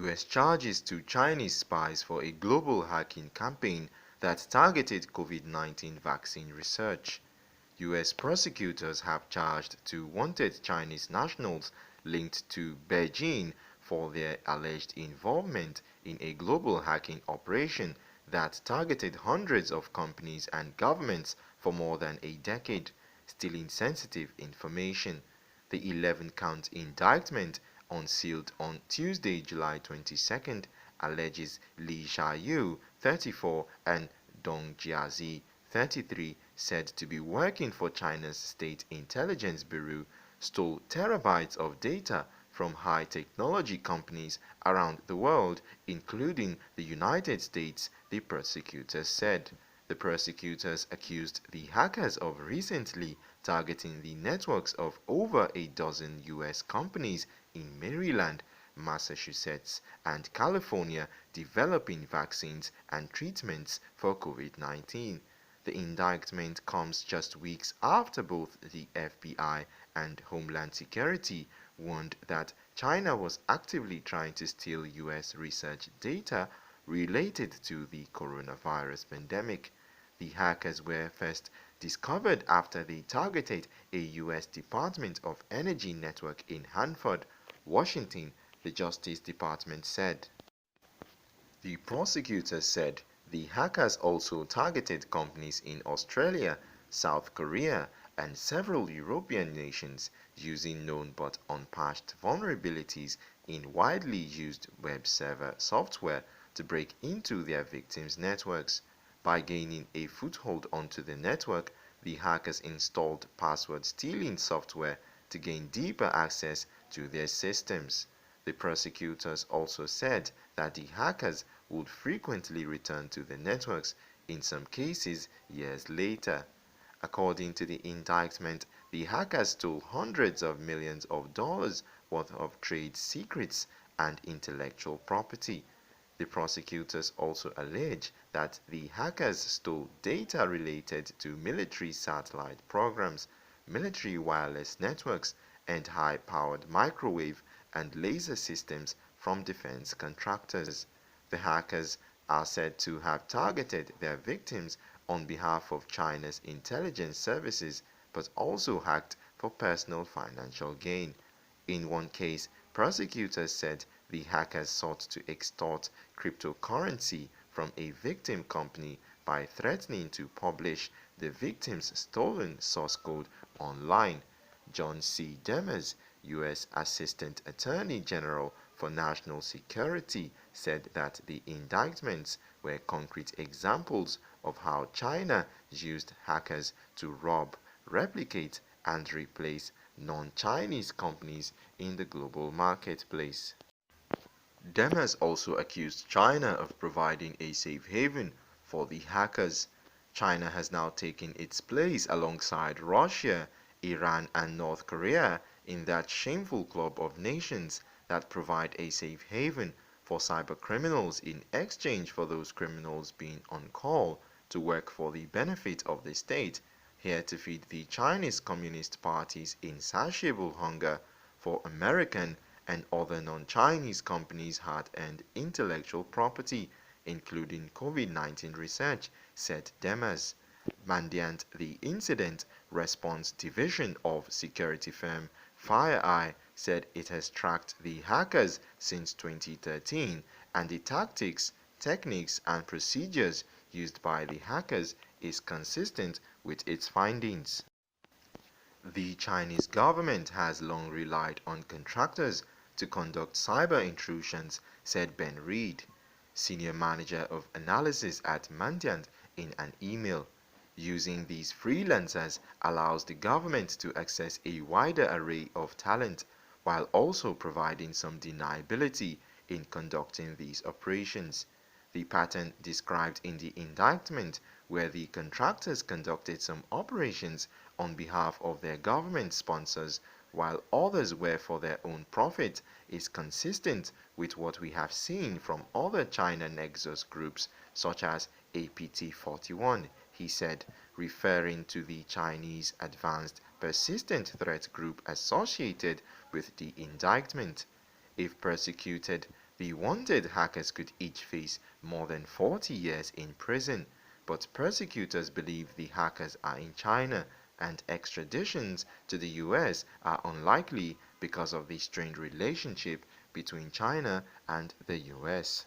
US charges to Chinese spies for a global hacking campaign that targeted COVID-19 vaccine research. US prosecutors have charged two wanted Chinese nationals linked to Beijing for their alleged involvement in a global hacking operation that targeted hundreds of companies and governments for more than a decade, stealing sensitive information. The 11-count indictment, unsealed on Tuesday, July 22nd, alleges Li Xiaoyu, 34, and Dong Jiazhi, 33, said to be working for China's State Intelligence Bureau, stole terabytes of data from high-technology companies around the world, including the United States, the prosecutors said. The prosecutors accused the hackers of recently targeting the networks of over a dozen U.S. companies in Maryland, Massachusetts, and California developing vaccines and treatments for COVID-19. The indictment comes just weeks after both the FBI and Homeland Security warned that China was actively trying to steal U.S. research data related to the coronavirus pandemic. The hackers were first discovered after they targeted a U.S. Department of Energy network in Hanford, Washington, the Justice Department said. The prosecutors said the hackers also targeted companies in Australia, South Korea, and several European nations using known but unpatched vulnerabilities in widely used web server software to break into their victims' networks. By gaining a foothold onto the network, the hackers installed password-stealing software to gain deeper access to their systems. The prosecutors also said that the hackers would frequently return to the networks, in some cases years later. According to the indictment, the hackers stole hundreds of millions of dollars worth of trade secrets and intellectual property. The prosecutors also allege that the hackers stole data related to military satellite programs, military wireless networks, and high-powered microwave and laser systems from defense contractors. The hackers are said to have targeted their victims on behalf of China's intelligence services, but also hacked for personal financial gain. In one case, prosecutors said the hackers sought to extort cryptocurrency from a victim company by threatening to publish the victim's stolen source code online. John C. Demers, U.S. Assistant Attorney General for National Security, said that the indictments were concrete examples of how China used hackers to rob, replicate, and replace non-Chinese companies in the global marketplace. Demers also accused China of providing a safe haven for the hackers. China has now taken its place alongside Russia, Iran, and North Korea in that shameful club of nations that provide a safe haven for cybercriminals in exchange for those criminals being on call to work for the benefit of the state, here to feed the Chinese Communist Party's insatiable hunger for American and other non-Chinese companies' hard-earned intellectual property, including COVID-19 research, said Demers. Mandiant, the Incident Response Division of security firm FireEye, said it has tracked the hackers since 2013, and the tactics, techniques, and procedures used by the hackers is consistent with its findings. The Chinese government has long relied on contractors to conduct cyber intrusions, said Ben Reed, senior manager of analysis at Mandiant, in an email. Using these freelancers allows the government to access a wider array of talent, while also providing some deniability in conducting these operations. The pattern described in the indictment, where the contractors conducted some operations on behalf of their government sponsors, while others were for their own profit, is consistent with what we have seen from other China Nexus groups such as APT-41, he said, referring to the Chinese Advanced Persistent Threat Group associated with the indictment. If persecuted, The wanted hackers could each face more than 40 years in prison, but prosecutors believe the hackers are in China and extraditions to the US are unlikely because of the strained relationship between China and the US.